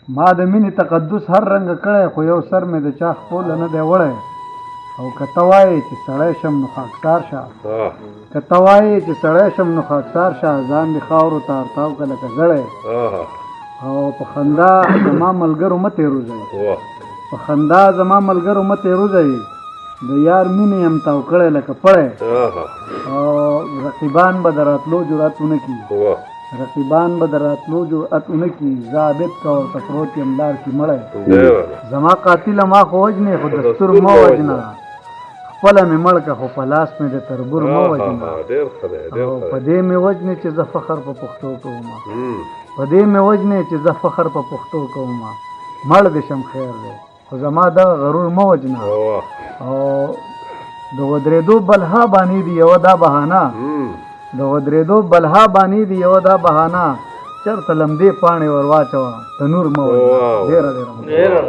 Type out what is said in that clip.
ما د مینې تقدس هر رنګ کړی خو یو سر مې د چا خپل نه دی وړی او که ته وایې چې سړی شم نو خاکسار شه که ته وایې چې سړی شم نو خاکسار شه ځان دې خاورو ته ارتاو که لکه زړی او په خندا زما ملګرو مه تېروځئ په خندا زما ملګرو مه تېروځئ د یار مینې یم تاو کړی لکه پړی او رقیبان به د راتلو جرأت ونه کړي رقیبان به د راتلو جرأت ونه کړي ثابت که ورته پروت یم لار کې مړی زما قاتله ما خو وژنې خو دستور مه وژنه خپله مې مړ که خو په لاس مې د تربور مه وژنه او په دې مې وژنې چې زه فخر په پښتو کوم په دې مې وژنې چې زه فخر په پښتو کوم مړ دې شم خیر دی خو زما دغه غرور مه وژنه او د ودرېدو بلها باندې دي یوه دا بهانه د ودرېدو بلها باندې دي یوه دا بهانه چېرته لمدې پاڼې ور واچوه تنور مه وژنه ډېره